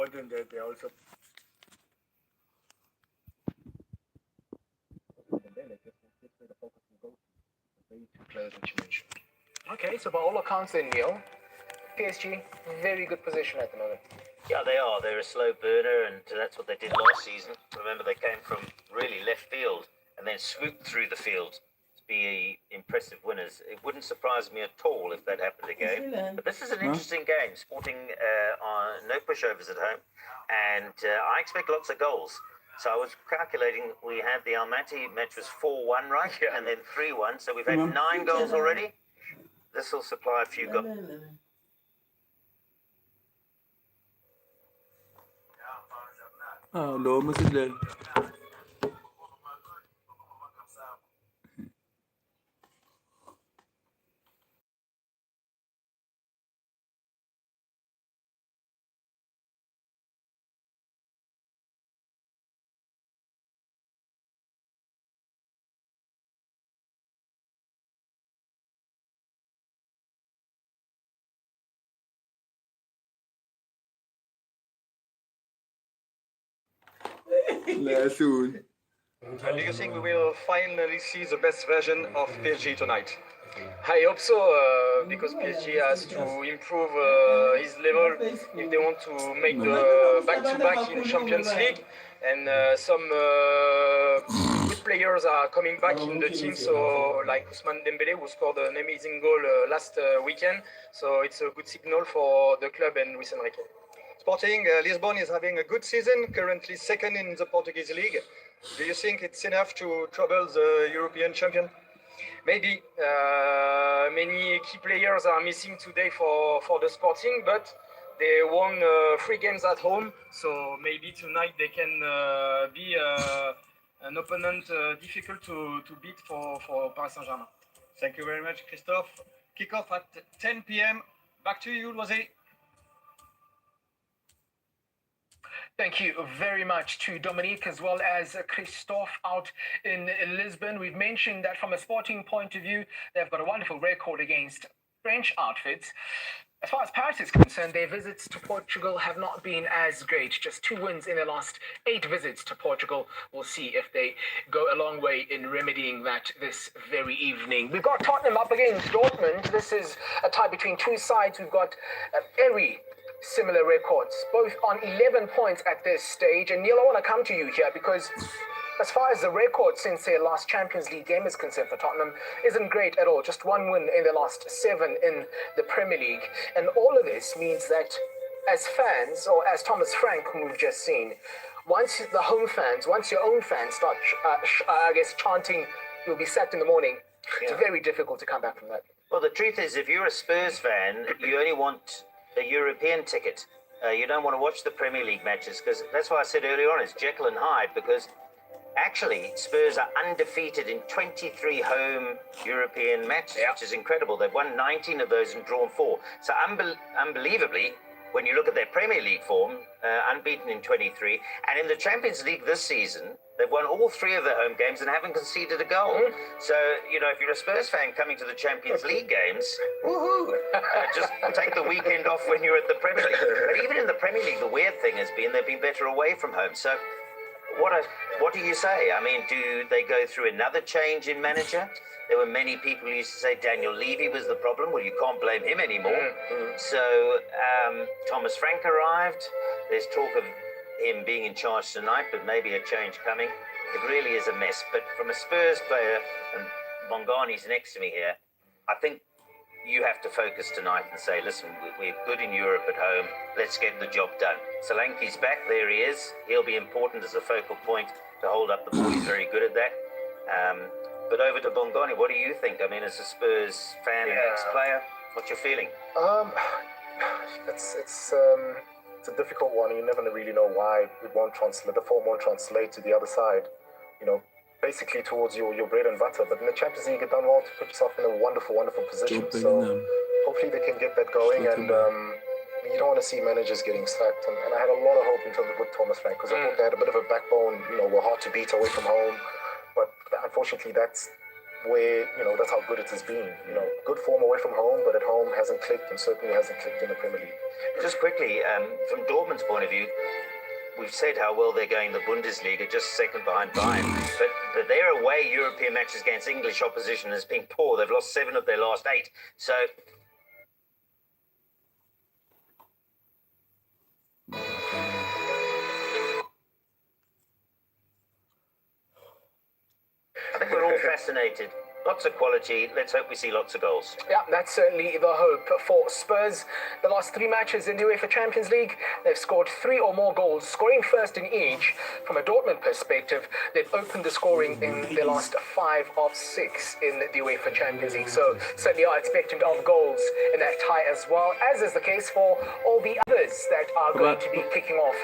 important that they also players that you mentioned. Okay, so by all accounts then, Neil, PSG, very good position at the moment. Yeah, they are. They're a slow burner, and that's what they did last season. Remember, they came from really left field and then swooped through the field to be impressive winners. It wouldn't surprise me at all if that happened again. But this is an interesting game. Sporting on no pushovers at home, and I expect lots of goals. So I was calculating, we had the Almaty match was 4-1, right? Yeah. And then 3-1. So we've had 9 goals already. This will supply a few goals. Lố mới xích lên. Là xùi. And do you think we will finally see the best version of PSG tonight? I hope so, because PSG has to improve his level if they want to make the back-to-back in Champions League. And some good players are coming back in the team, so like Ousmane Dembélé, who scored an amazing goal last weekend. So it's a good signal for the club and Luis Enrique. Sporting Lisbon is having a good season, currently second in the Portuguese league. Do you think it's enough to trouble the European champion? Maybe many key players are missing today for the Sporting, but they won 3 games at home, so maybe tonight they can be an opponent difficult to beat for Paris Saint-Germain. Thank you very much, Christophe. Kickoff at 10 p.m. Back to you, Loisy. Thank you very much to Dominique as well as Christophe out in Lisbon. We've mentioned that from a Sporting point of view, they've got a wonderful record against French outfits. As far as Paris is concerned, their visits to Portugal have not been as great. Just 2 wins in their last 8 visits to Portugal. We'll see if they go a long way in remedying that this very evening. We've got Tottenham up against Dortmund. This is a tie between 2 sides. We've got very similar records, both on 11 points at this stage. And Neil, I want to come to you here because as far as the record since their last Champions League game is concerned for Tottenham isn't great at all. Just 1 win in their last 7 in the Premier League. And all of this means that as fans, or as Thomas Frank, whom we've just seen, once your own fans start, chanting, you'll be sacked in the morning, it's very difficult to come back from that. Well, the truth is, if you're a Spurs fan, you only want a European ticket. You don't want to watch the Premier League matches, because that's why I said earlier on, it's Jekyll and Hyde, because actually Spurs are undefeated in 23 home European matches, which is incredible. They've won 19 of those and drawn 4. So unbelievably, when you look at their Premier League form, unbeaten in 23, and in the Champions League this season, they've won all 3 of their home games and haven't conceded a goal. So, if you're a Spurs fan coming to the Champions League games, just take the weekend off when you're at the Premier League. But even in the Premier League, the weird thing has been they've been better away from home. So what do you say? I mean, do they go through another change in manager? There were many people who used to say Daniel Levy was the problem. Well, you can't blame him anymore. So Thomas Frank arrived. There's talk of him being in charge tonight, but maybe a change coming. It really is a mess. But from a Spurs player, and Bongani's next to me here, I think you have to focus tonight and say, listen, we're good in Europe at home. Let's get the job done. Solanke's back. There he is. He'll be important as a focal point to hold up the ball. He's very good at that. But over to Bongani, what do you think? I mean, as a Spurs fan and ex-player, what's your feeling? It's a difficult one. You never really know why it won't translate. The form won't translate to the other side. Basically towards your bread and butter. But in the Champions League, you've done well to put yourself in a wonderful position. So hopefully they can get that going. And you don't want to see managers getting sacked. And I had a lot of hope in terms of with Thomas Frank, because I thought they had a bit of a backbone. Were hard to beat away from home. But unfortunately, that's where, that's how good it has been. Good form away from home, but at home hasn't clicked, and certainly hasn't clicked in the Premier League. Just quickly, from Dortmund's point of view, we've said how well they're going in the Bundesliga, just second behind Bayern. But their away European matches against English opposition has been poor. They've lost 7 of their last 8. So I think we're all fascinated. Lots of quality. Let's hope we see lots of goals. Yeah, that's certainly the hope for Spurs. The last 3 matches in the UEFA Champions League, they've scored 3 or more goals, scoring first in each. From a Dortmund perspective, they've opened the scoring in the last 5 of 6 in the UEFA Champions League. So certainly are expectant of goals in that tie as well, as is the case for all the others that are going to be kicking off.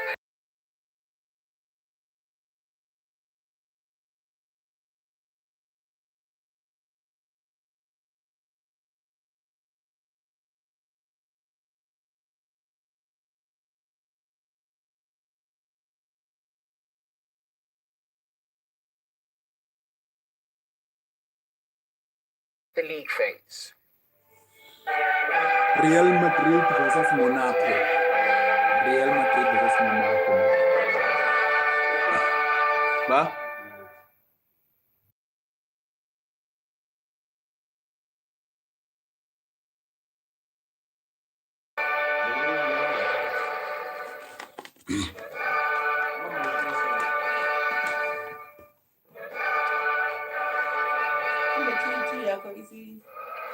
The league phase. Real Madrid versus Monaco. Real Madrid versus Monaco. Ba?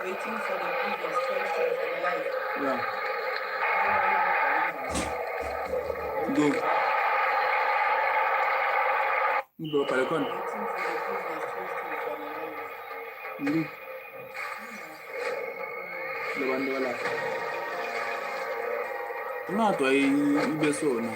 Waiting for the previous choice to analyze. Yeah. Go. Go, Palikon. Waiting for the previous choice to analyze. Lewanda wala. Nato ay ibeso na.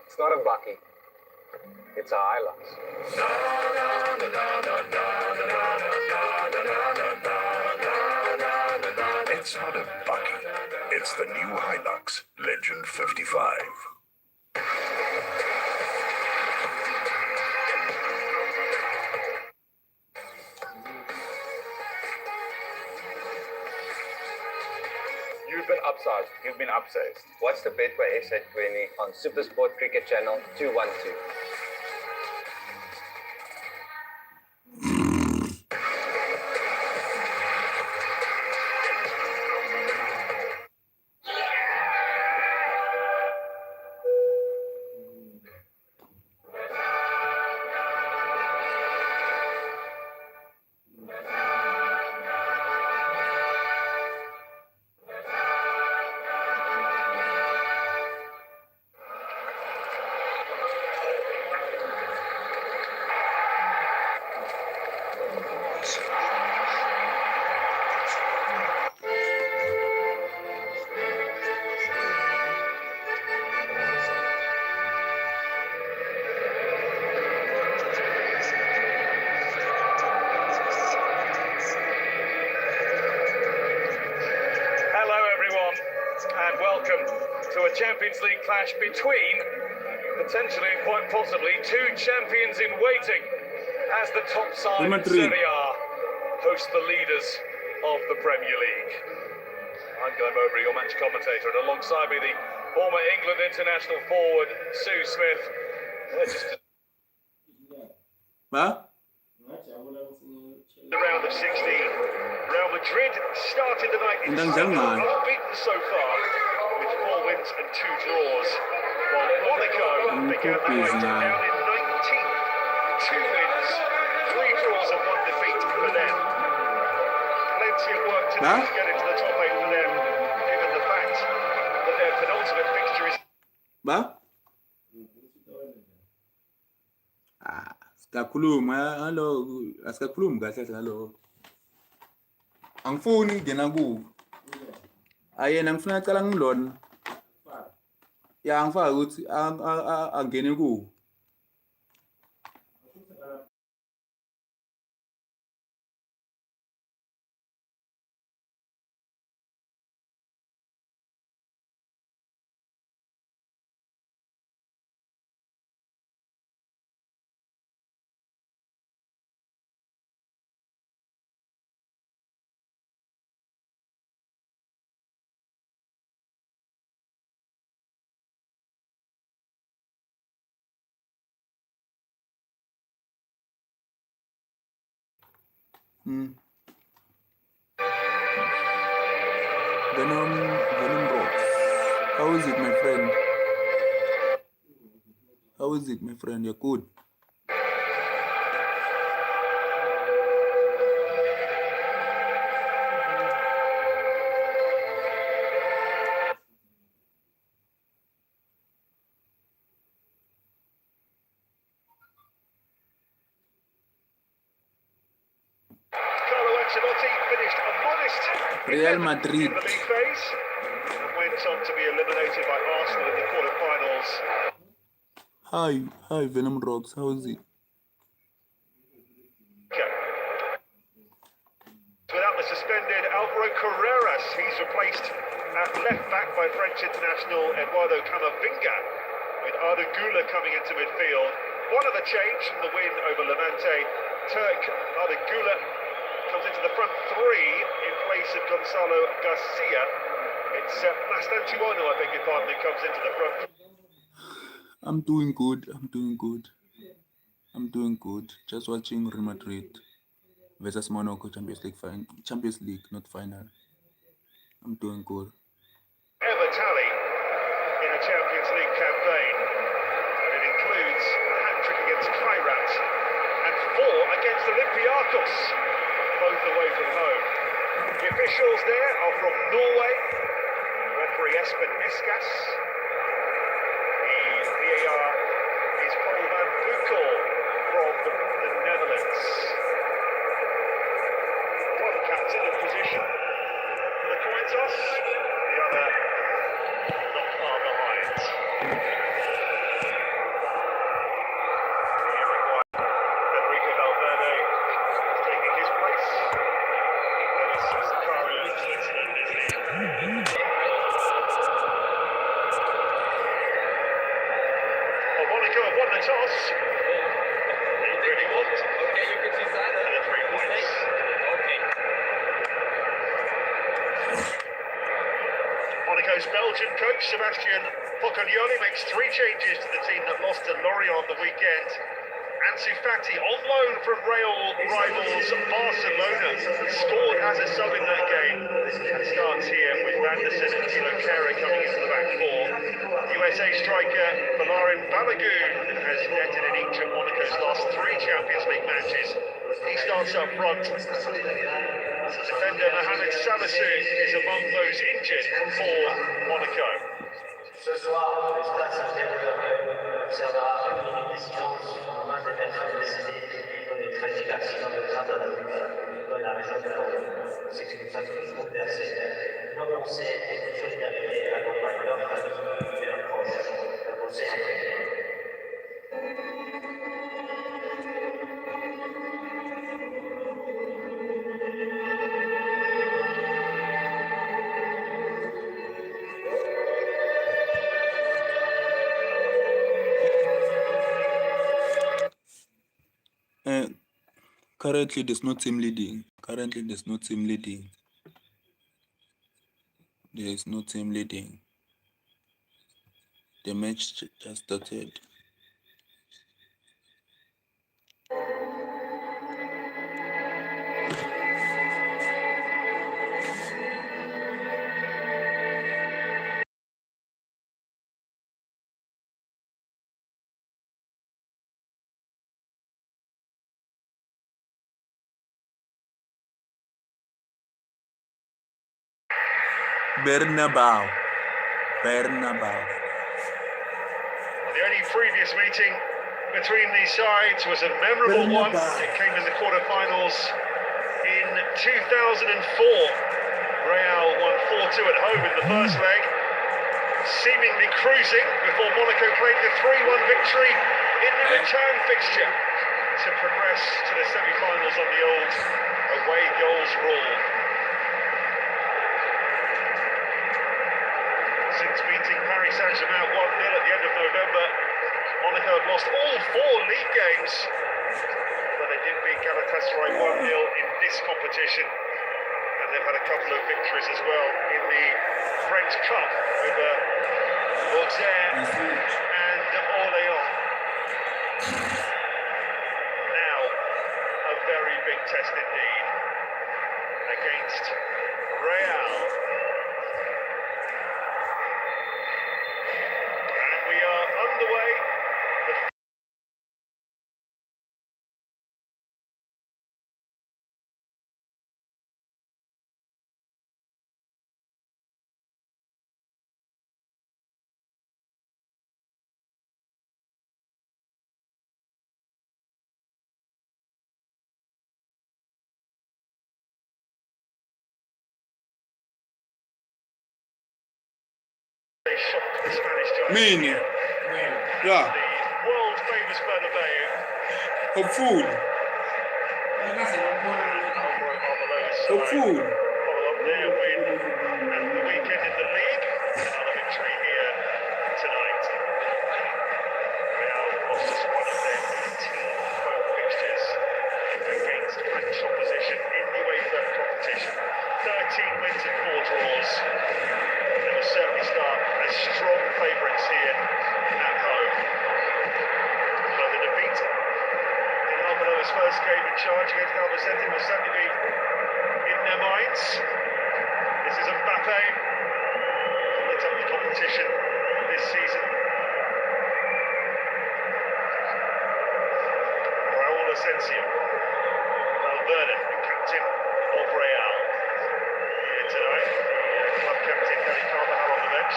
It's not a bucky. It's a Hilux. It's not a bucky. It's the new Hilux Legend 55. You've been upsized. Watch the Betway SA20 on Supersport Cricket Channel 212. To a Champions League clash between, potentially and quite possibly, 2 champions in waiting as the top side in Serie A host the leaders of the Premier League. I'm Guy Mowbray, your match commentator, and alongside me the former England international forward Sue Smith. Just Ba? the round of 16. Real Madrid started the night in Undang second, jangan. unbeaten so far, with 4 wins and 2 draws. While Monaco began the night down in 19th, 2 wins, 3 draws and 1 defeat for them. Plenty of work to do Huh? to get into the top 8 for them, given the fact that their penultimate fixture is Ba? Sikakhuluma halo, asikakhulumi kahle halo. Angifuni ukungena ku. Ayena ngifuna acala ngilona. Ya ngifaka ukuthi angene ku. Venom rocks. How is it, my friend? How is it, my friend? You're good. Ancelotti finished a modest Real 11th Madrid. in the league phase and went on to be eliminated by Arsenal in the quarterfinals. Hi, Venom Rocks. How is it? Okay. Without the suspended Alvaro Carreras, he's replaced at left back by French international Eduardo Camavinga, with Arda Güler coming into midfield. One of the change from the win over Levante, Turk Arda Güler comes into the front three in place of Gonzalo Garcia. It's Mastantuono, I beg your pardon, who comes into the front. I'm doing good. Just watching Real Madrid versus Monaco Champions League, not final. I'm doing good. Ever tally in a Champions League campaign, and it includes a hat-trick against Kairat and 4 against Olympiacos, both away from home. The officials there are from Norway, referee Espen Eskas. The VAR is Paul van Bukel from the Netherlands. One captain in position for the coin toss, the other not far behind. Federico Valverde is taking his place. Dennis Zakaria of Switzerland is in. Well, Monaco have won the toss. They really want the 3 points. Monaco's Belgian coach Sebastian Pocaglioli makes 3 changes to the team that lost to Lorient the weekend. Ansu Fati on loan from Real rivals Barcelona scored as a sub in that game and starts here with Vanderson and Tilo Kehrer coming into the back 4. USA striker Valarin Balogun has netted in each of Monaco's last 3 Champions League matches. He starts up front. Defender Mohamed Salisu is among those injured for Monaco. Ce soir, le stade Saint-Pierre observera une minute de silence en l'hommage des personnes décédées dans les tragiques accidents de train dans la région de Londres. C'est une famille bouleversée. Nos pensées et notre solidarité accompagnent leurs familles et leurs proches. Nos pensées accompagnent. Currently, there's no team leading. There is no team leading. The match just started. Bernabeu. Bernabeu. The only previous meeting between these sides was a memorable one. It came in the quarterfinals in 2004. Real won 4-2 at home in the first leg, seemingly cruising before Monaco claimed a 3-1 victory in the return fixture to progress to the semi-finals on the old away goals rule. Since beating Paris Saint-Germain 1-0 at the end of November, Monaco have lost all 4 league games, but they did beat Galatasaray 1-0 in this competition, and they've had a couple of victories as well in the French Cup over Auxerre and Orléans. Now, a very big test indeed against Real. We are underway. They shocked the Spanish giants Mini. here. Yeah. The world famous Bernabeu. Hopeful. Hopeful. Follow up their win at the weekend in the league. Another victory here tonight. Real lost just one of their 18 home fixtures against French opposition in the UEFA competition. 13 wins and 4 draws. They will certainly start as strong favourites here at home. But the defeat in Arbeloa's first game in charge against Albacete will certainly be in their minds. This is Mbappe, lit up the competition this season. Raul Asensio, Valverde, the captain of Real, here tonight. Club captain Dani Carvajal on the bench.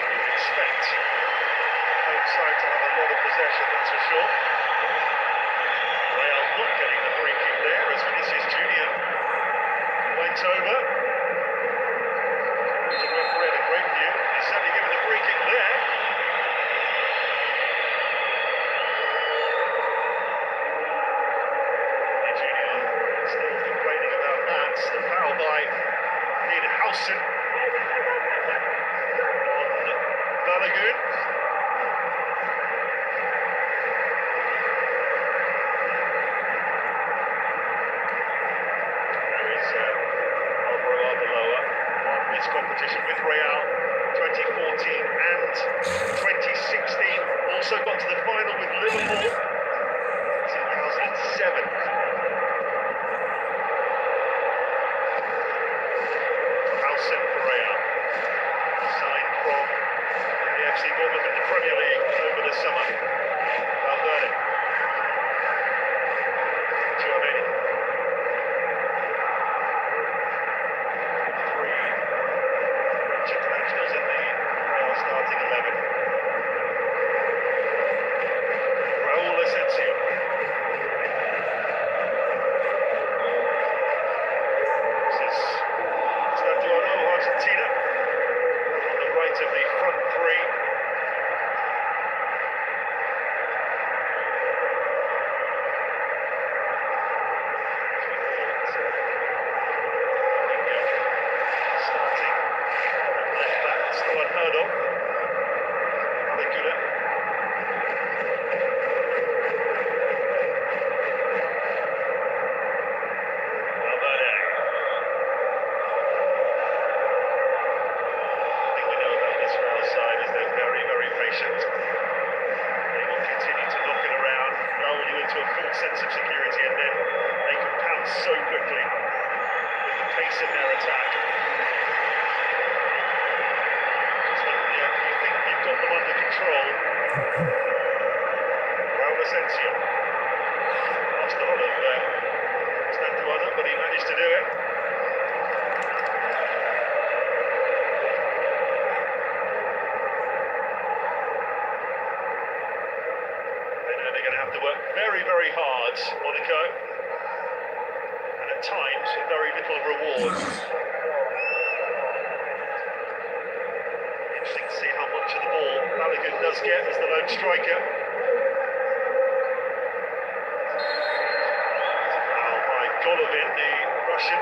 You'd expect home side to have a lot of possession, that's for sure. Real not getting the free kick there as Vinicius Junior went over. The referee had a great view. He's certainly given the free kick there. Still complaining about that. The foul by Niederhausen on Balogun. There is Alvaro Arbeloa on this competition with Real 2014 and 2016. Also got to the final with Liverpool 2007. Signed from the FC Bournemouth in the Premier League over the summer. Valverde. Tchouaméni. 3 French internationals into a full sense of security, and then they can pounce so quickly with the pace in their attack. So, yeah, you think you've got them under control. Raul Asensio lost a lot of stand-to-one, but he managed to do it. They're going to have to work very, very hard, Monaco, and at times with very little reward. Interesting to see how much of the ball Balogun does get as the lone striker. Now by Golovin, the Russian.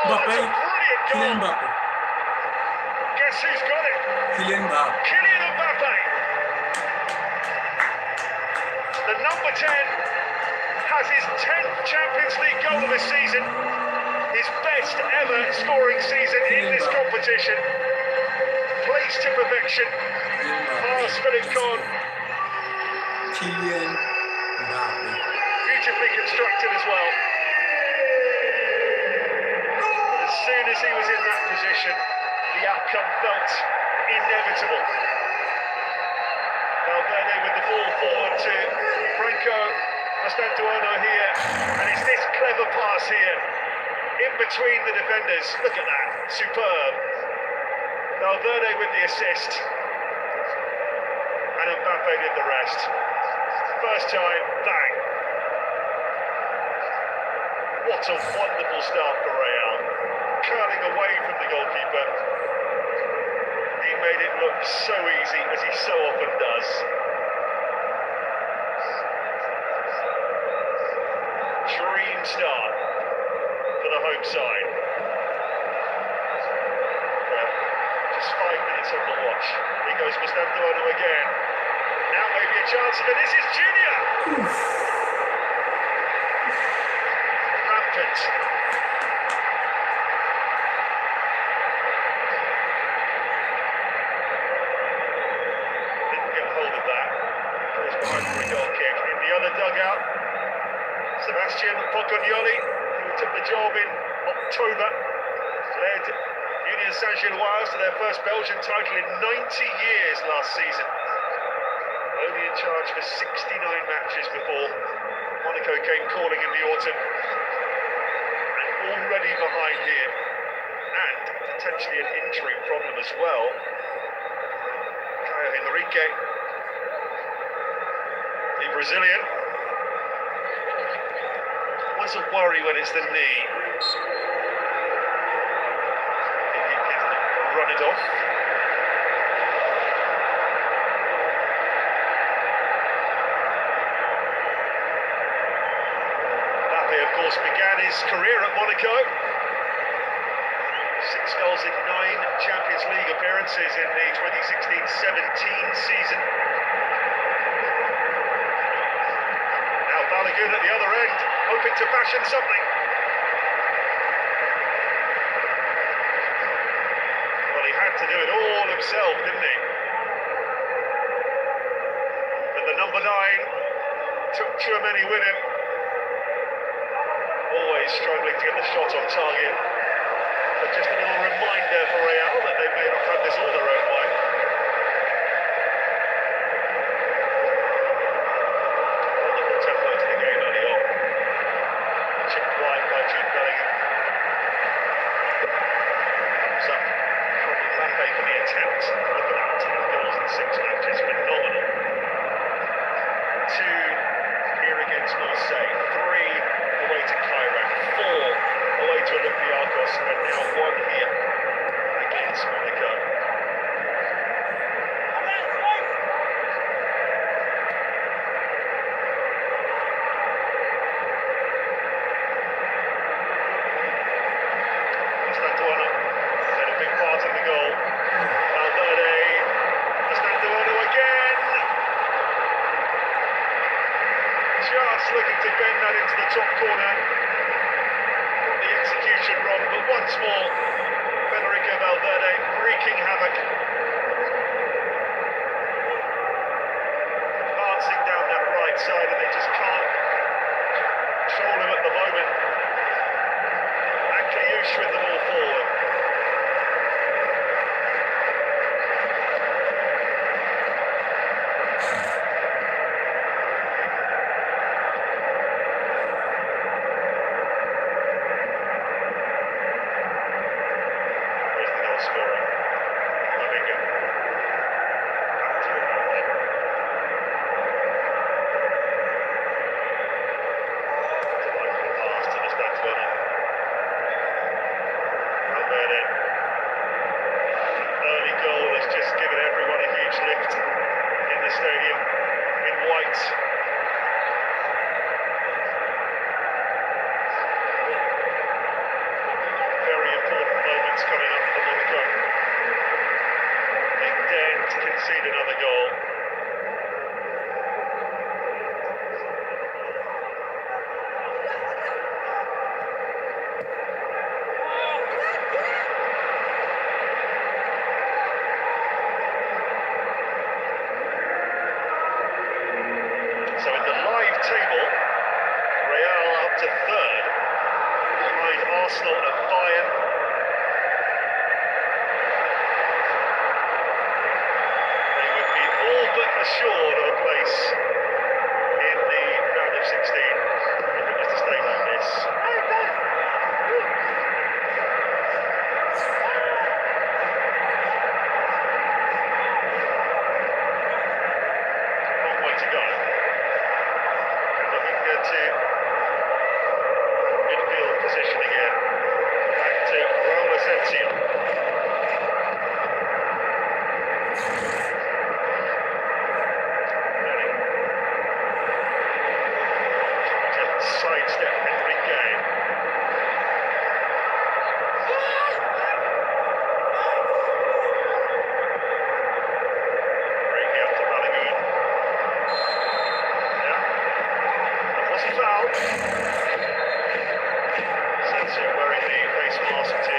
Mbappe, Kylian Mbappe. Guess who's got it? Kylian Mbappe. Kylian Mbappe. The number 10 has his 10th Champions League goal of the season. His best ever scoring season in this competition. Placed to perfection. Pass Philip Kohn. Kylian Mbappe. Beautifully constructed as well. As soon as he was in that position, the outcome felt inevitable. Valverde with the ball forward to Franco Mastantuono here, and it's this clever pass here, in between the defenders. Look at that, superb. Valverde with the assist, and Mbappe did the rest. First time, bang. What a wonderful start for Real. Curling away from the goalkeeper. He made it look so easy, as he so often does. Dream start for the home side. Well, just 5 minutes on the watch. Here goes Mastantuono again. Now maybe a chance for this is Junior. Rampant. Dugout. Sebastian Pocognoli, who took the job in October, led Union Saint-Gilloise to their first Belgian title in 90 years last season. Only in charge for 69 matches before Monaco came calling in the autumn. And already behind here, and potentially an injury problem as well. Caio Henrique, the Brazilian. Always a worry when it's the knee. He can run it off. Mbappe, of course, began his career at Monaco. 6 goals in 9 Champions League appearances in the 2016-17 season. Balogun at the other end, hoping to fashion something. Well, he had to do it all himself, didn't he? But the number 9 took Tchouameni with him. Always struggling to get the shot on target. But just a little reminder for Real that they may not have this all their own way. Just looking to bend that into the top corner. Got the execution wrong, but once more, Federico Valverde wreaking havoc. Advancing down that right side, and they just can't control him at the moment. And Kayush with the ball forward. Scoring. Lavinga. Back to the back. Delightful pass to the stand runner. Valverde. An early goal has just given everyone a huge lift in the stadium in white. Very important moments coming up for Monaco. They daren't concede another goal. So in the live table, Real up to third, behind Arsenal and Bayern. They would be all but assured of a place in the round of 16 if it was to stay like this. Long way to go. Looking good to midfield position again. Back to Raul Asensio. Trying to sidestep Enrique. Breaking up to Balogun. Yeah. That was a foul. Asensio wearing the face mask to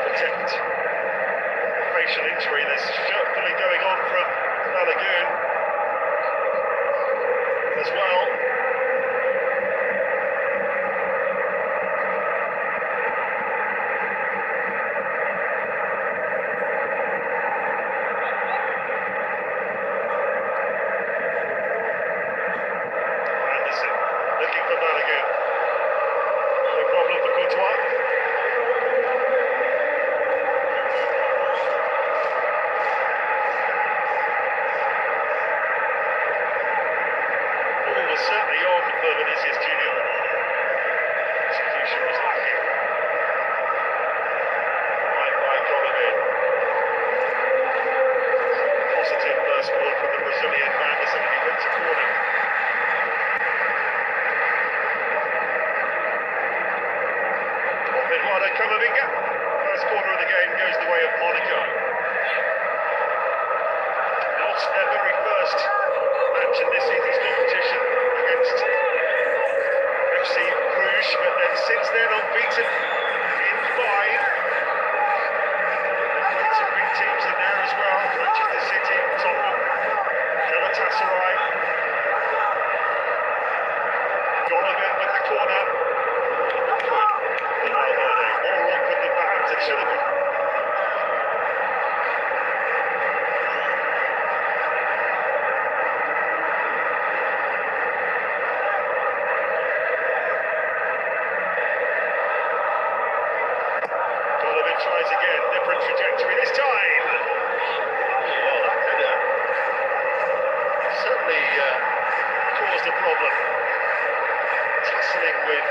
protect the facial injury. There's shirt pulling going on from Balogun as well. Anderson looking for Balogun. No problem for Courtois. Ball was certainly on for Vinicius Junior. Execution was lacking. Right by Golovin. Positive first ball from the Brazilian Anderson, and he went to corner. Eduardo Camavinga. First quarter of the game goes the way of Monaco. Lost their very first match in this season's competition against FC Bruges, but then since then unbeaten in 5. They've played some big teams in there as well. Manchester City, Tottenham, Galatasaray. Golovin with the corner. Valverde, more awkward than perhaps it should have been. Golovin tries again, different trajectory this time. Well, that header certainly caused a problem. Tussling with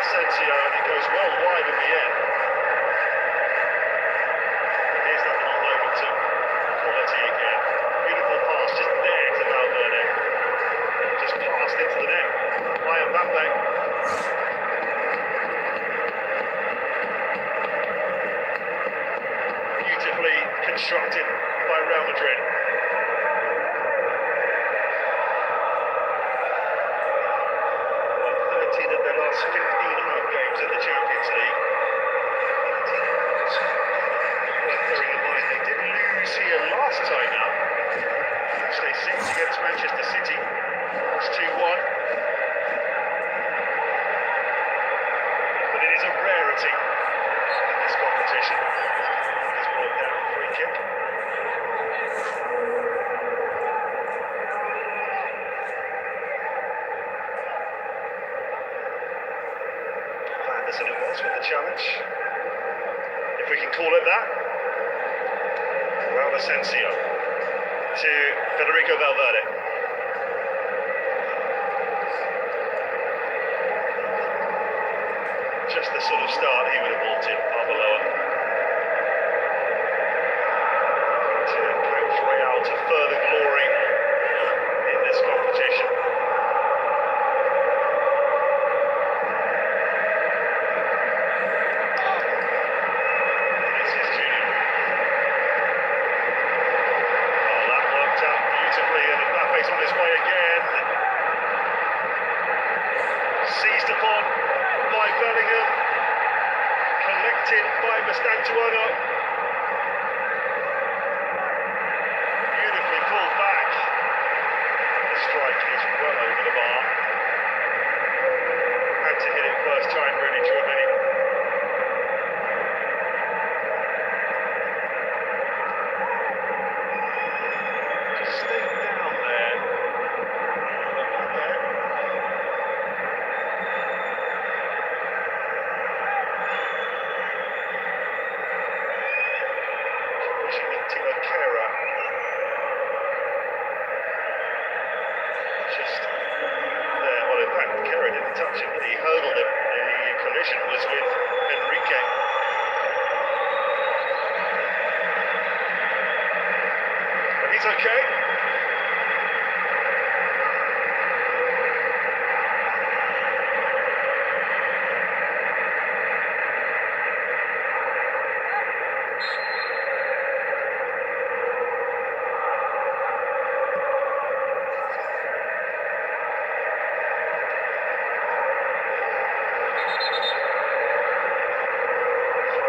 Asensio, and it goes well wide in the end. Here's that little moment of quality again. Beautiful pass just there to Valverde. Just passed into the net by Mbappe. Beautifully constructed by Real Madrid. That's with the challenge, if we can call it that. Raul Asensio to Federico Valverde. Just the sort of start he would have wanted, Arbeloa. To coach Real to further glory in this competition. Vinicius Junior. Oh, that worked out beautifully, and Mbappe's on his way again. Seized upon by Bellingham, collected by Mastantuono. Beautifully pulled back. The strike is well over the bar. Had to hit it first time, really, Germany. Just stayed down there. Pushing it to Akera. Just there. Well, in fact, Akera didn't touch him, but he hurdled him. The collision was with Enrique. But he's okay.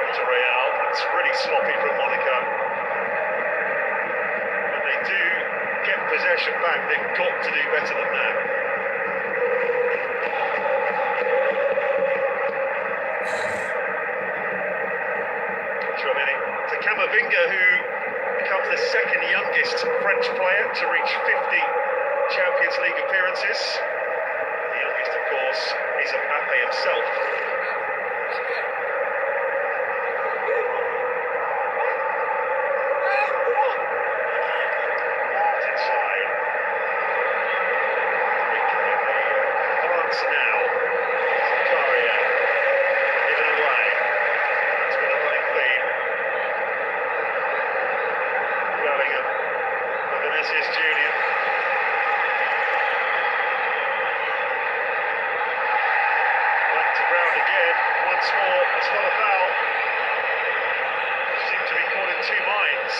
To Real. It's really sloppy from Monaco. When they do get possession back, they've got to do better than that. Tchouaméni to Camavinga, who becomes the second youngest French player to reach 50 Champions League appearances. The youngest, of course, is Mbappe himself. Vinicius Junior. Back to ground again. Once more, it's not a foul. Seem to be caught in two minds.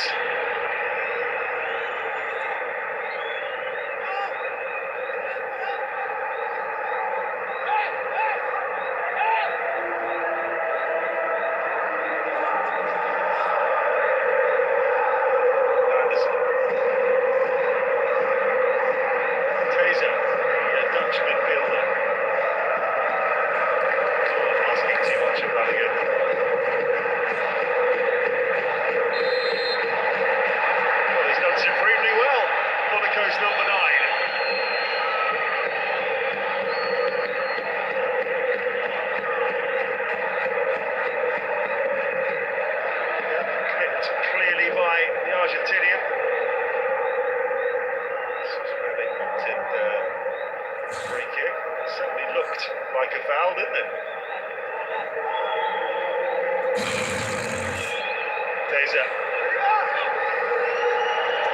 Argentinian. This was where they wanted free kick. It certainly looked like a foul, didn't it? Teza.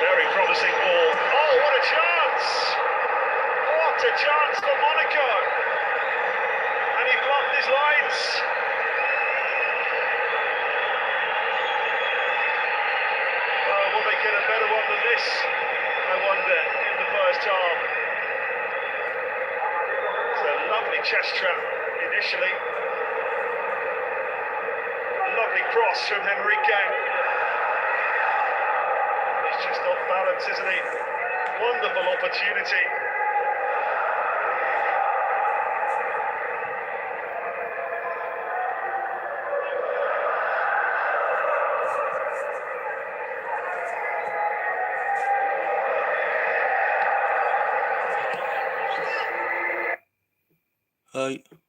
Very promising ball. Oh, what a chance! What a chance for Monaco! And he blocked his lines. Will they get a better one than this? I wonder, in the first half. It's a lovely chest trap initially. A lovely cross from Enrique. He's just off balance, isn't he? Wonderful opportunity.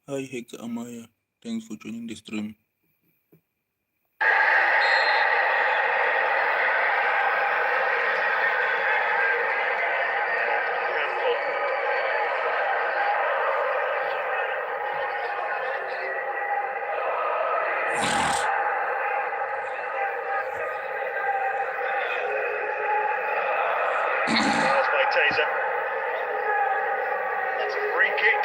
Hi Hector Amaya. Thanks for joining the stream. That's a free kick.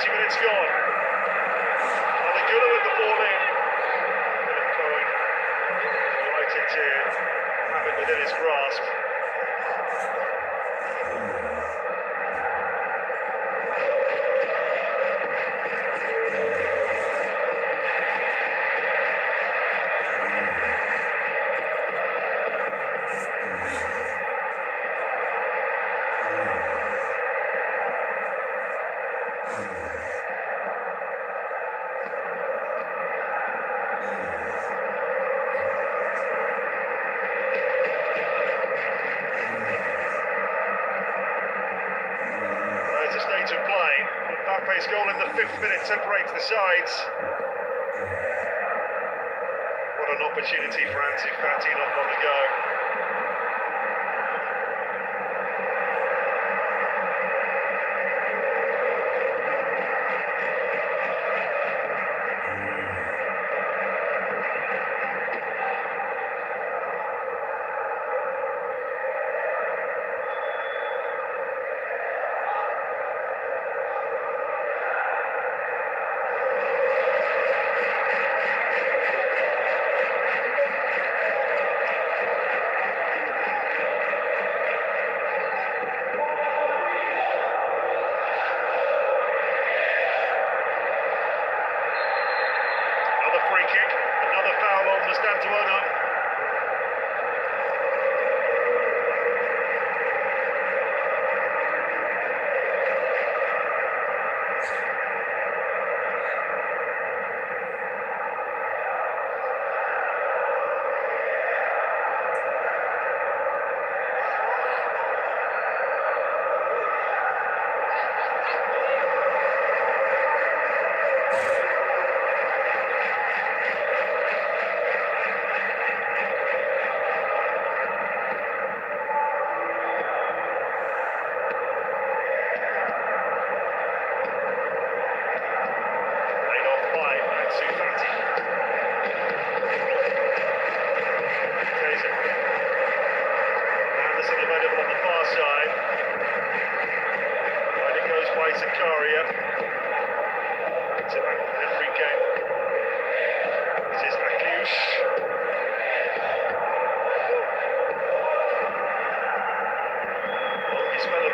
Minutes gone. Aligula with the ball in. Cohen delighted to have it within his grasp. State of play. Mbappe's goal in the 5th minute separates the sides. What an opportunity for Ansu Fati not long ago.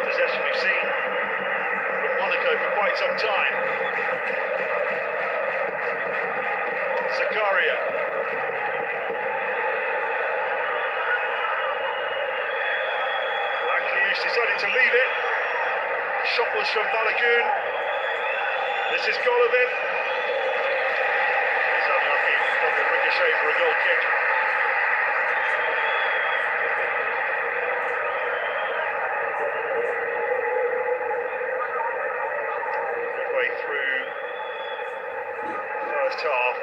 Possession we've seen from Monaco for quite some time. Zakaria. Akliouche decided to leave it. Shot was from Balogun. This is Golovin. He's unlucky. Probably ricochet for a goal kick. Through first half.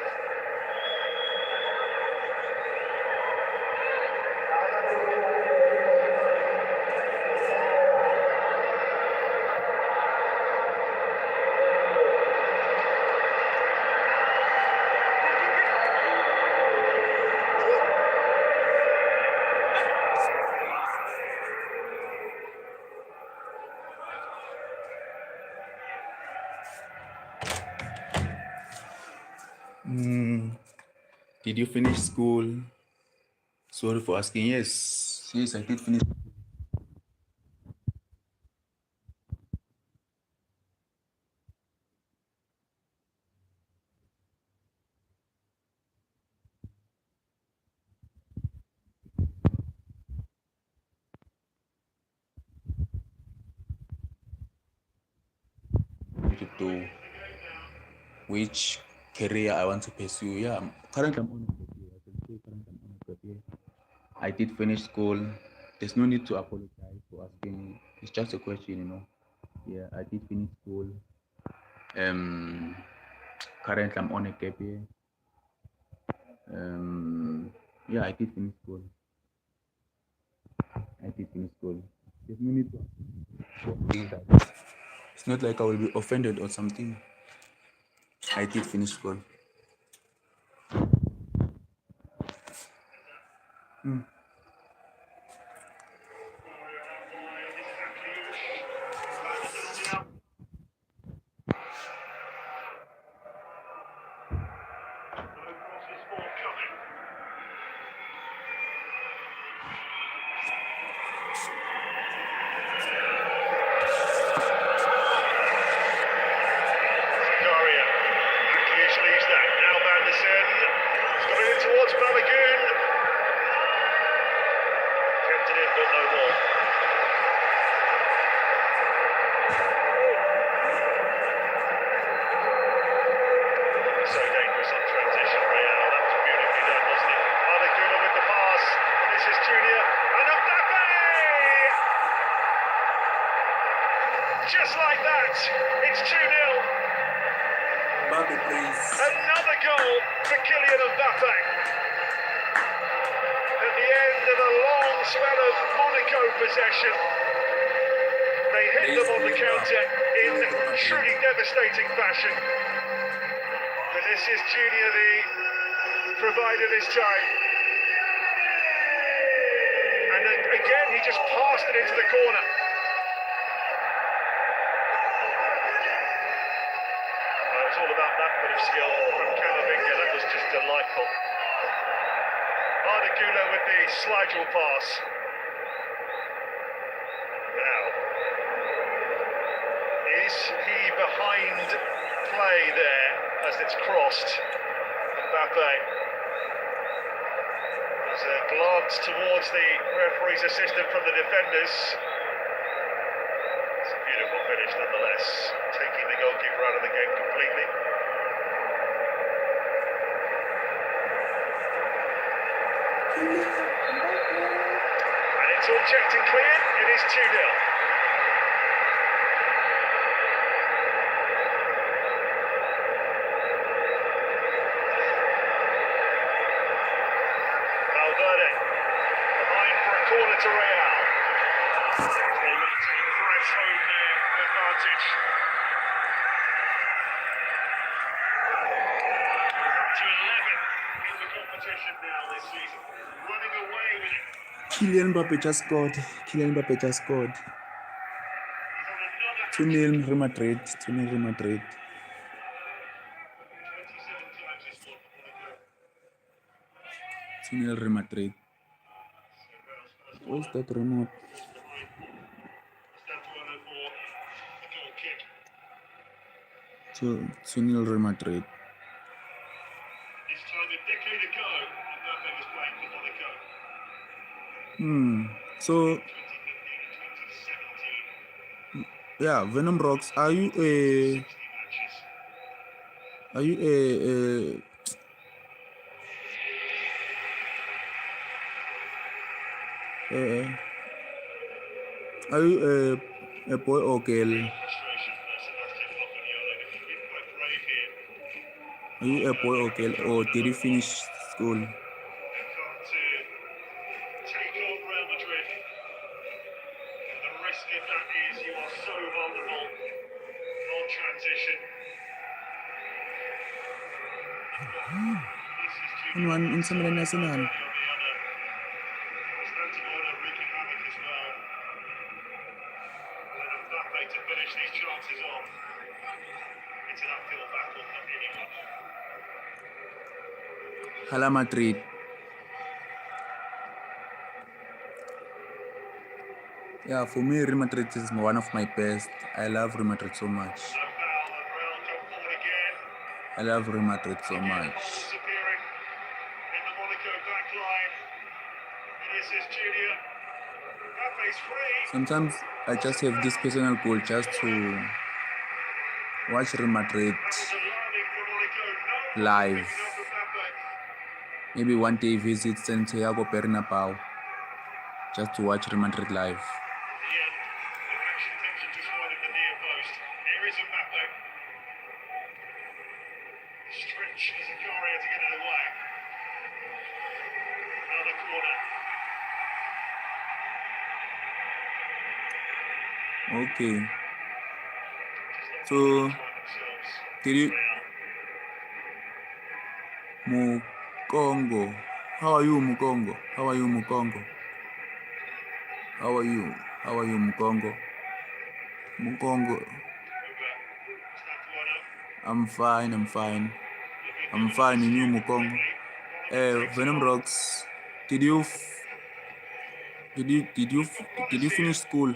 Did you finish school? Sorry for asking. Yes, I did finish. to which career I want to pursue. Yeah, currently I'm on a gap year. I can say currently I'm on a gap year. I did finish school. There's no need to apologize for asking. It's just a question, you know. Yeah, I did finish school. Currently I'm on a gap year. Yeah, I did finish school. There's no need to apologize. It's not like I will be offended or something. I did finish school. Zakaria. Aklius leaves that. Now Vanderson. He's got it in towards Balogun. Kept it in, but no more. So dangerous on transition, Real. That was beautifully done, wasn't it? Balogun with the pass. This is Junior. And Mbappe! Just like that, it's 2-0. Mbappe, please. Another goal for Kylian Mbappe. At the end of a long spell of Monaco possession, they hit them on the counter in truly devastating fashion. Vinicius Junior, the provider this time. And then again, he just passed it into the corner. It's all about that bit of skill from Camavinga. That was just delightful. Ardagula with the slide rule pass. Now, is he behind play there as it's crossed? Mbappe. There's a glance towards the referee's assistant from the defenders. It's a beautiful finish nonetheless, taking the goalkeeper out of the game completely. And it's all checked and cleared. It is 2-0. Valverde behind for a corner to Real. They will press home their advantage. Up to 11 in the competition now this season. Running away with it. Kylian Mbappe just scored. He's on another 2-0 Real Madrid. 2-0 Real Madrid. 27 times this one for Monaco. 2-0 Real Madrid. Where's that remote? Statuano for the goal kick. 2-0 Real Madrid. This time a decade ago, Mbappe was playing for Monaco. So 2015 and 2017. yeah, Venom Rocks. Are you 60 matches. a are you a boy or girl? Frustration for Sebastian Compagnolo. He's been quite brave here. Are you a boy or girl, or did you finish school? They've come to take on Real Madrid. And the risk of that is you are so vulnerable on transition. This is Junior. One in some national. On the other. Statuano wreaking havoc as well. And Mbappe to finish these chances off. It's an uphill battle for anyone. Hala Madrid. Yeah, for me, Real Madrid is one of my best. I love Real Madrid so much. No foul, and Real come forward again. I love Real Madrid so much. Disappearing in the Monaco back line. Vinicius Junior. Mbappe's free. Sometimes I just have this personal goal just to watch Real Madrid live. Maybe one day visit Santiago Bernabeu just to watch Real Madrid live. Okay. So, did you Mukongo? How are you, Mukongo? How are you, Mukongo? How are you? How are you, Mukongo? Mukongo. I'm fine. I'm fine. I'm fine. And you, Mukongo? Venom Rocks. Did you finish school?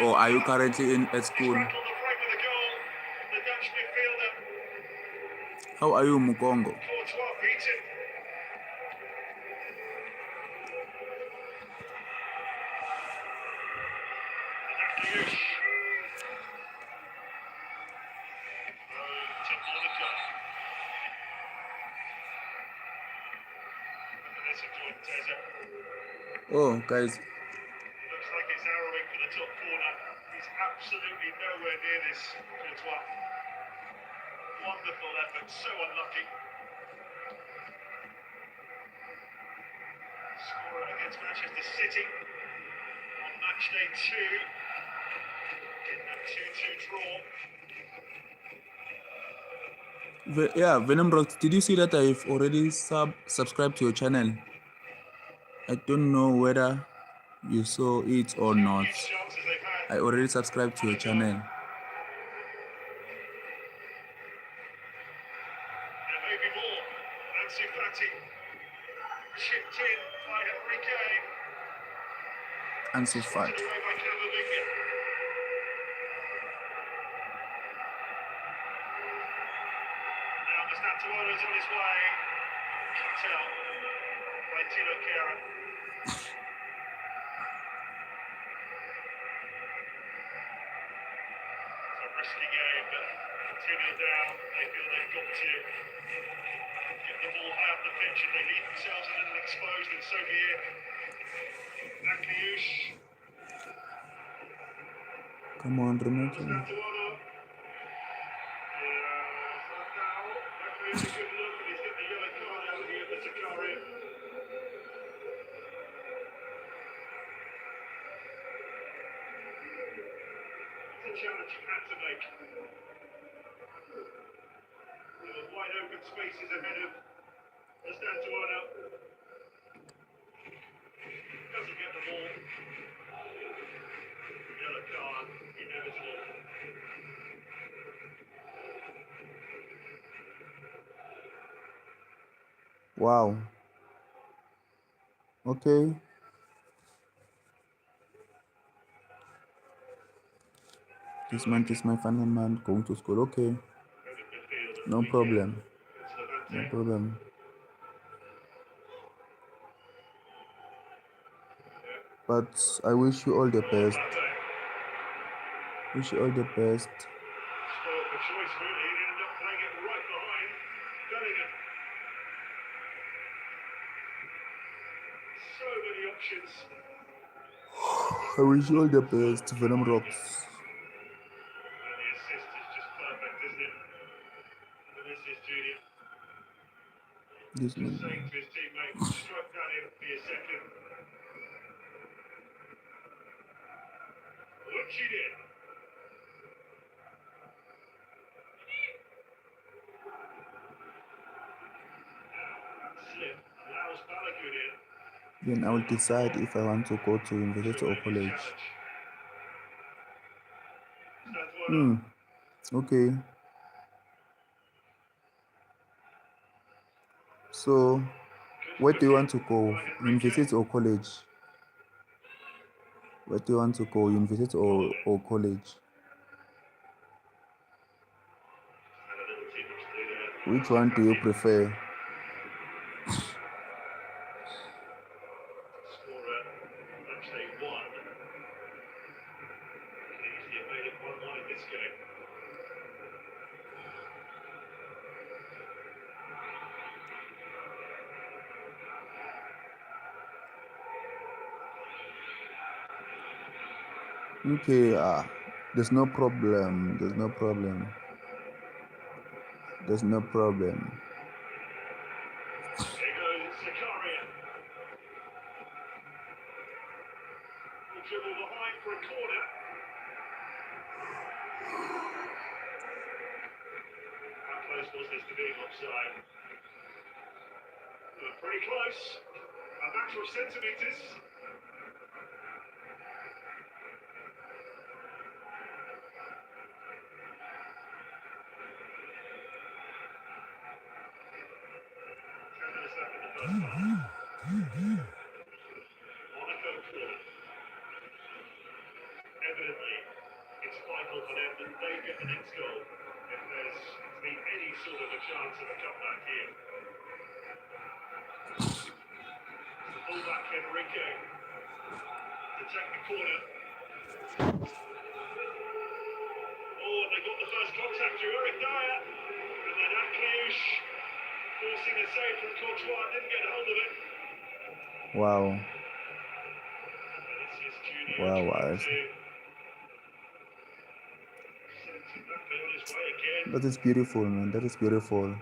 Or are you currently at school? How are you, Mukongo? Oh, guys. Looks like it's arrowing for the top corner. He's absolutely nowhere near this. Courtois. Wonderful effort, so unlucky. Scorer against Manchester City on match day 2 in that 2-2 draw. Yeah, Venom Rocks, did you see that I've already subscribed to your channel? I don't know whether you saw it or not. I already subscribed to your channel. And maybe more. Ansu Fati chipped in by Enrique. Ansu Fati. Away by Camavinga. Now Mastatuono's on his way. Cattell by Tilo Kehrer. It's a risky game, but continue down. They feel they've got to get the ball high up the pitch and they leave themselves a little exposed, and so be it. Nakliush. Come on, remember. Mastatuono. A good look, and he's got the yellow card out here for Zakaria. It's a challenge he had to make. There were wide open spaces ahead of Mastatuono. Doesn't get the ball. Yellow card, inevitable. Wow. Okay. This month is my final month going to school. Okay. No problem. No problem. But I wish you all the best. Wish you all the best. Spoiled for choice, really. He ended up playing it right behind Bellingham. So many options. I wish you all the best, Venom Rocks. And the assist is just perfect, isn't it? Vinicius Junior. This Just man. saying to his teammate, strike that in for your second. Which he did. Slip allows Balogun in. Then I will decide if I want to go to university or college. Okay. So, where do you want to go? University or college? Where do you want to go? University or college? Which one do you prefer? Scorer Okay, there's no problem. There's no problem. There's no problem. There goes Zakaria. Will dribble behind for a corner. How close was this to being offside? Pretty close. A matter of centimetres. Monaco corner. Evidently, it's vital for them that they get the next goal if there's to be any sort of a chance of a comeback here. The fullback Enrique to take the corner. Oh, and they got the first contact through Eric Dyer. And then Akliush forcing a save from Courtois, didn't get hold of it. Wow. Vinicius Junior Wow. trying to send Mbappe on his way again. That is beautiful, man. That is beautiful. Sure,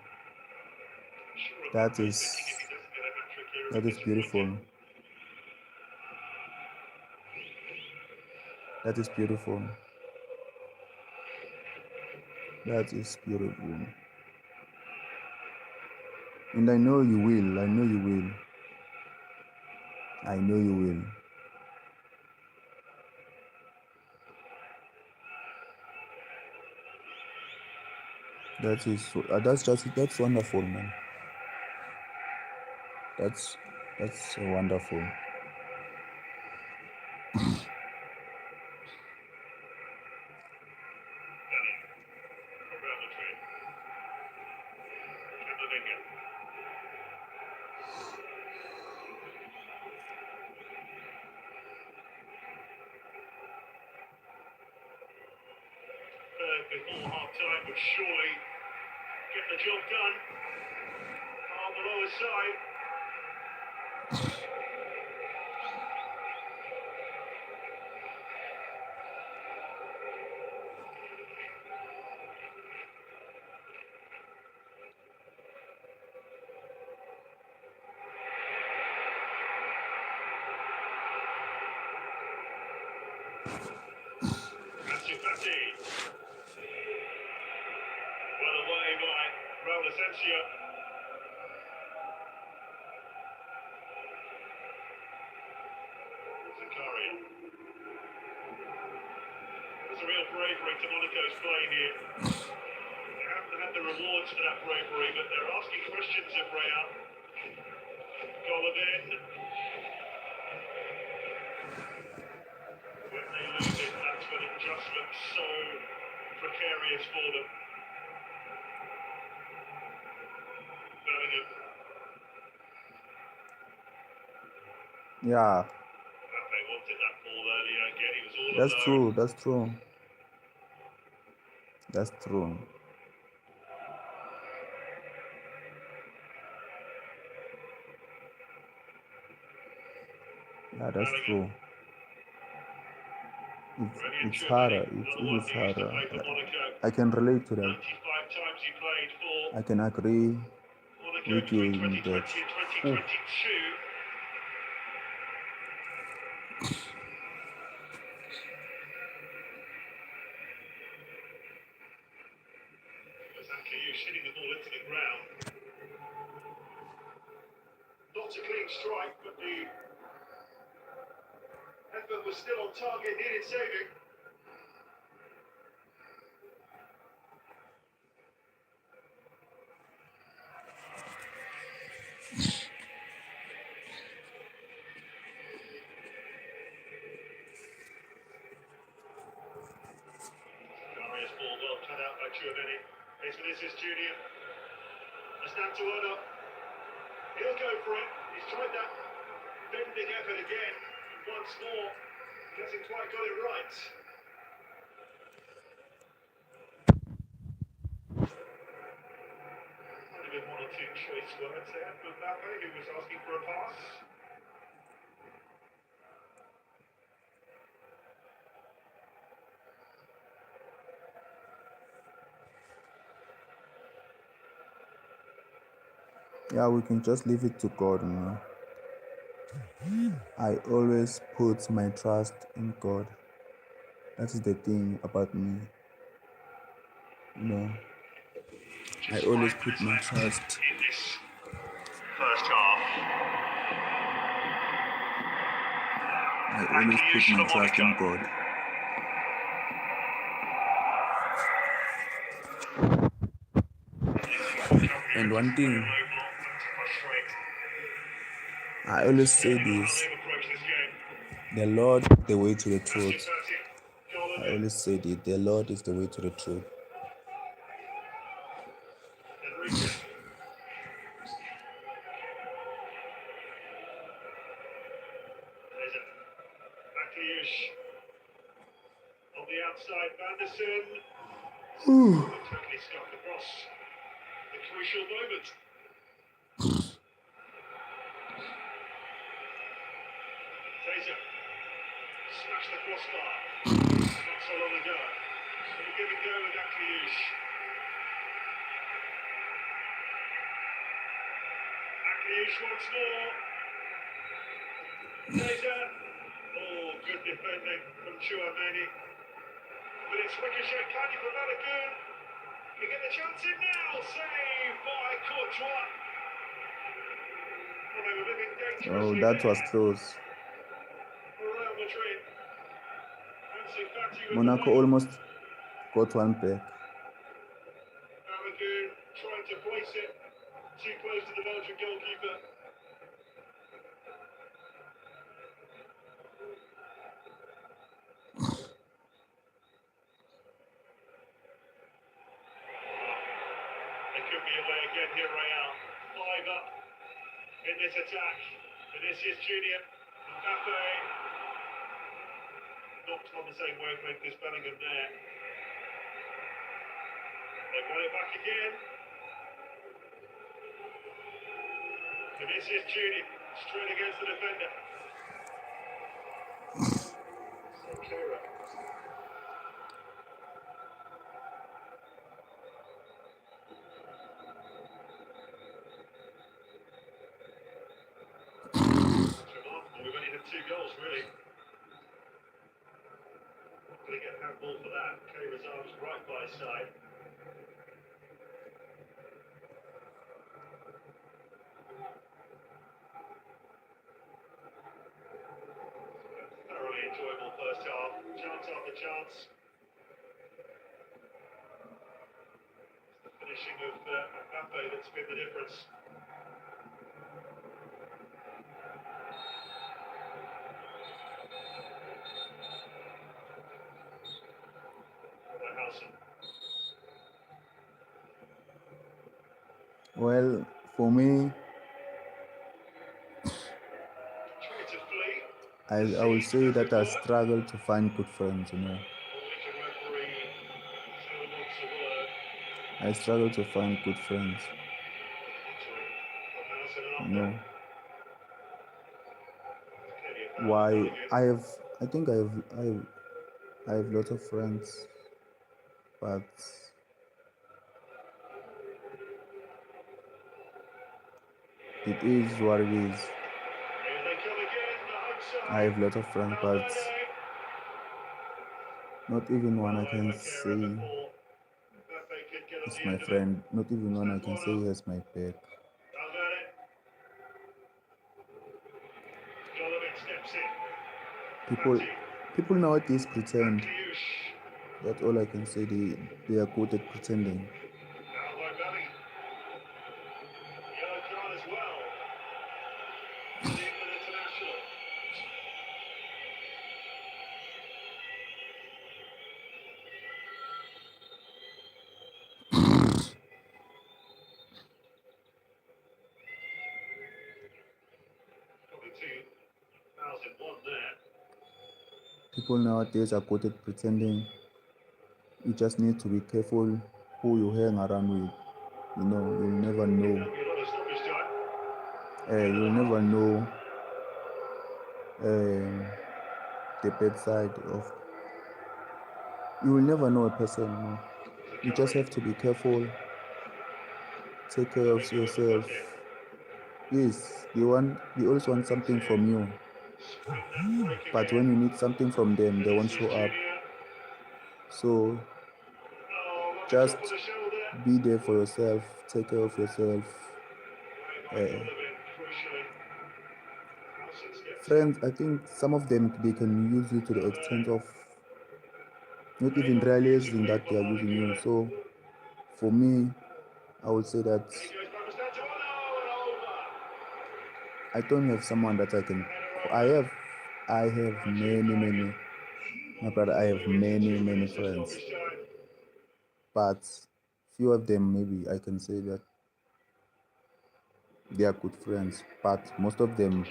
That Mbappe's is thinking if he doesn't get a hat-trick here, that he'll is be beautiful. disappointed. That is beautiful. That is beautiful. And I know you will. I know you will. I know you will. That is that's wonderful, man. That's wonderful. From Real Madrid. Camavinga. Before half-time would surely get the job done on the lower side. Fati. Well away by Raul Asensio. Zakaria. There's a real bravery to Monaco's playing here. They haven't had the rewards for that bravery, but they're asking questions of Real. Golovin. When they lose it, that's when it just looks so precarious for them. Bellingham. Yeah, Mbappe wanted that ball earlier. Again, he was all that's alone. true. That's true. That's true. Yeah, that's true. It's harder. It is harder. I can relate to that. 95 times he played for I can agree Monaco with you between in 2020 that. and 2022. Akliush hitting the ball into the ground. Not a clean strike, but the effort was still on target, needed saving. Darius ball well cut out by Giovanni. Here's Vinicius Junior. It's down to Ono. He'll go for it. He's tried that bending effort again. Once more. He hasn't quite got it right. Might have been one or two choice words there from Mbappe, who was asking for a pass. Yeah, we can just leave it to God, you know. I always put my trust in God. That is the thing about me. You know, I Just always 5 put minutes my left trust. in this first half. I always put Akliouche my for trust Monaco. in God. And one thing, I always say this: the Lord is the way to the truth. I always say that the Lord is the way to the truth. Akliouche on the outside, Vanderson. Totally scuffed across the crucial moment. Taser smashed the crossbar not so long ago. So we give it go with Akliouche. Akliouche once more. Taser. Oh, good defending from Chouameni. But it's ricochet candy for Balogun. We get the chance in now. Save by Courtois. Well, they were living Oh, dangerously that was there. close. Real Madrid. Ansu Fati with the Monaco ball. almost got one back. Balogun trying to place it too close to the Belgian goalkeeper. They could be away again here, Real. 5 up in this attack. Vinicius Junior, Mbappe, not on the same wavelength as Bellingham there. They won it back again. Vinicius Junior, straight against the defender. Sakura. Remarkable, we've only had 2 goals, really. Not going to get a handball for that. Keira's arms right by his side. Thoroughly enjoyable first half. Chance after chance. The finishing of Mbappe that's been the difference. Well, for me, I will say that I struggle to find good friends, you know. I struggle to find good friends. You know. Why I think I have lots of friends, but it is what it is. I have lots of friends, but not even one I can say is my friend. Not even one I can say has my back. People nowadays pretend. That's all I can say. They are good at pretending. People nowadays are good at pretending. You just need to be careful who you hang around with. You know, you'll never know. You'll never know the bad side of. You will never know a person. No. You just have to be careful. Take care of yourself. Yes, they always want something from you, but when you need something from them, they won't show up. So just be there for yourself, take care of yourself. Friends, I think some of them, they can use you to the extent of not even realizing that they are using you. So for me, I would say that I don't have someone that I can. I have many. My brother, I have many friends, but few of them maybe I can say that they are good friends, but most of them.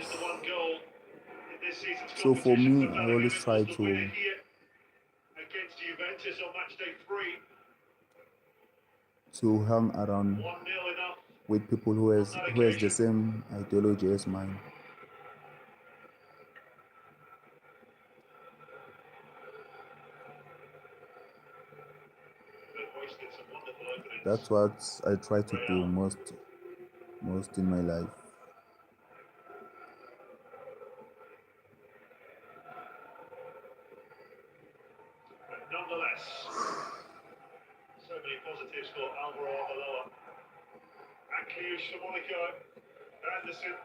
So for me, I always try to hang around with people who has the same ideology as mine. That's what I try to do most in my life. Nonetheless, so many positives for Alvaro Aloha. Akliouche for Monaco. Anderson.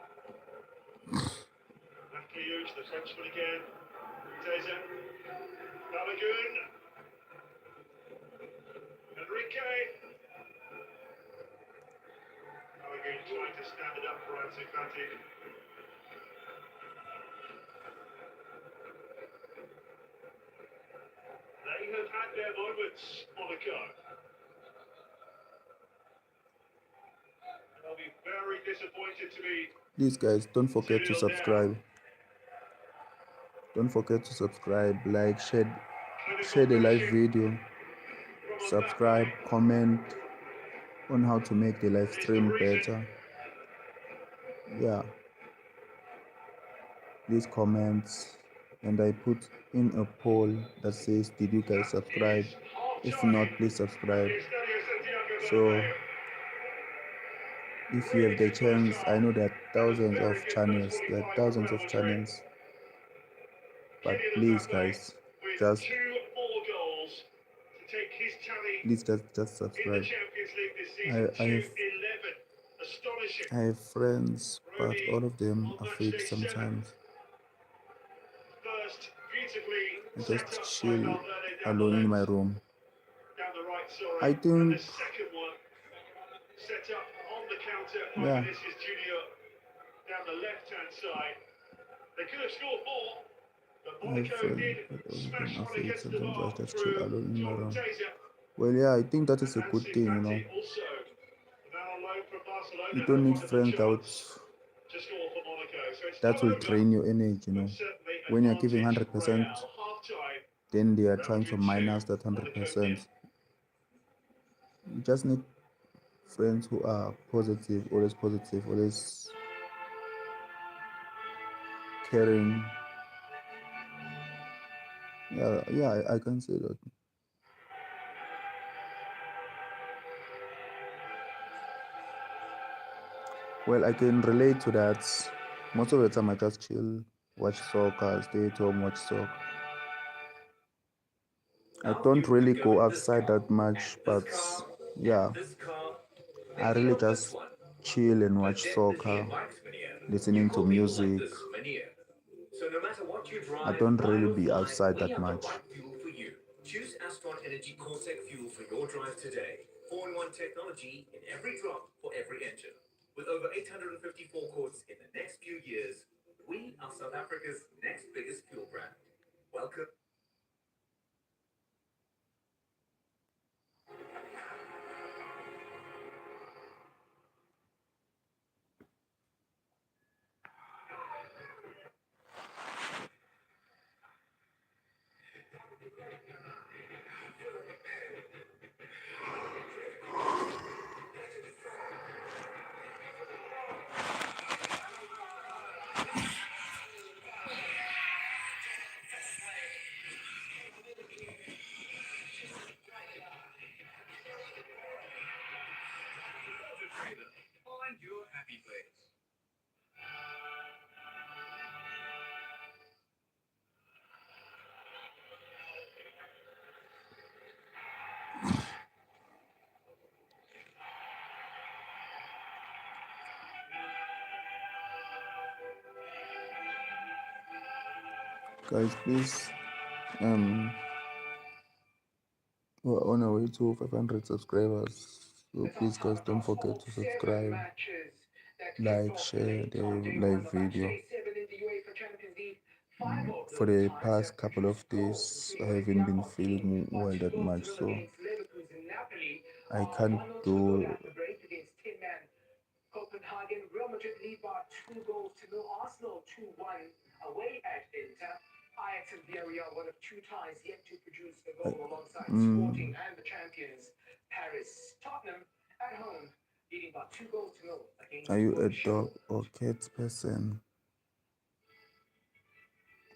Akliouche, the Frenchman again. Teza. Balogun. Enrique. Balogun trying to stand it up for Ansu Fati. They have had their moments, Monaco. They'll be very disappointed to be. Please, guys, don't forget to subscribe. Don't forget to subscribe, like, share the live video, subscribe, comment on how to make the live stream better. Yeah, please comment, and I put in a poll that says, did you guys subscribe? If not, please subscribe. So if you have the chance, I know there are thousands of channels, but please, guys, just subscribe. I have friends, but all of them are fake sometimes. I just chill alone in my room. I think, Set up on the counter by yeah, Vinicius Junior down the left-hand side. They could have scored more, but I have Monaco friends, did but all of them smash are one fake against the sometimes. bar I just chill through alone in my room. Taser. Well, yeah, I think that is a good Ansu thing, Fati also now on loan from Barcelona. You don't need Wonderful friends chance to score for Monaco. So it's that not will over, drain your energy, but certainly When you're giving advantage 100%, Real. Half-time, then they are Real trying to Madrid 2, minus that Monaco 0. 100%. You just need friends who are positive, always caring. Yeah, I can say that. Well, I can relate to that. Most of the time, I just chill, watch soccer, stay at home, watch soccer. I don't really go outside that much, but yeah, I really just chill and watch soccer, listening to music. So no matter what you drive, I don't really be why or outside we that have the much. right fuel for you. Choose Astron Energy Cortec fuel for your drive today. 4-in-1 technology in every drop for every engine. With over 854 quarts in the next few years, we are South Africa's next biggest fuel brand. Welcome. Guys, please, we're on our way to 500 subscribers. So please, guys, don't forget to subscribe, like, share the live video. For the past couple of days, I haven't been feeling well that much, so I can't do. Copenhagen, Real Madrid lead by 2-0. Arsenal 2-1 away at Inter. Ajax and Villarreal, one of two ties yet to produce a goal alongside Sporting and the champions Paris. Tottenham at home leading by 2-0 against. Are you a dog or cat person?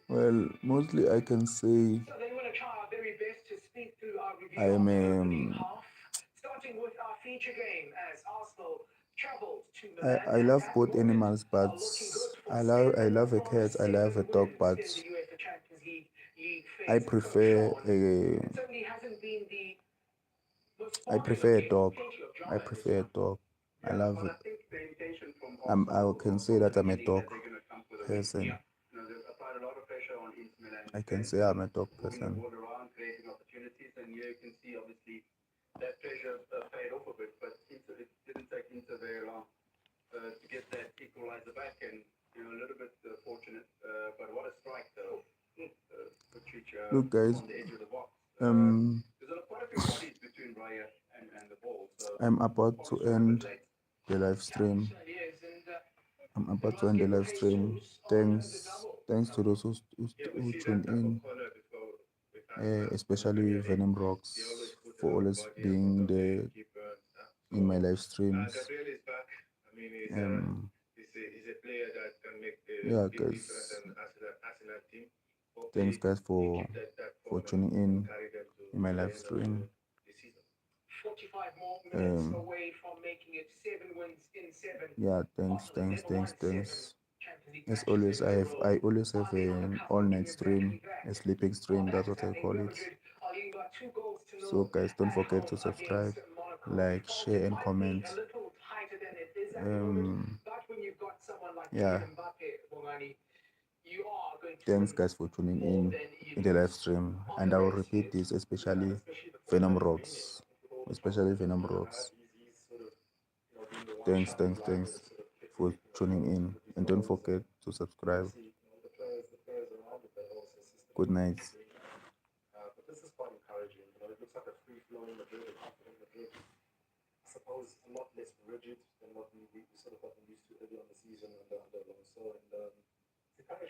Well, mostly I can say So then we're going to try our very best to speak through our review I am of the opening half, starting with our feature game as Arsenal traveled to Milan. I love both animals, but I love a cat, I love a dog, but I prefer a dog. I prefer a dog. I love it. I can say that I'm a dog person. I can say I'm a dog person. That pressure paid off a bit, but it didn't take Inter very long to get that equalizer back, and a little bit fortunate. But what a strike, though! Look, guys, on the edge of the box. There's quite a few bodies between Raya and the ball. So I'm about to end the live stream. I'm about to end the live stream. Thanks to those who tuned in, especially Venom Rocks, for always being there in my live streams. Yeah, guys. Thanks, guys, for tuning in my live stream. 45 more minutes away from making it 7 wins in 7. Yeah, thanks. As always, I always have an all-night stream, a sleeping stream. That's what I call it. So, guys, don't forget to subscribe, like, share, and comment. Yeah. Thanks, guys, for tuning in the live stream, and I will repeat this, especially Venom Rocks, Thanks for tuning in, and don't forget to subscribe. Good night. But this is quite encouraging. It looks like a free-flowing Madrid, a confident Madrid. I suppose a lot less rigid than what we sort of gotten used to early on the season under Alonso, and it's encouraging.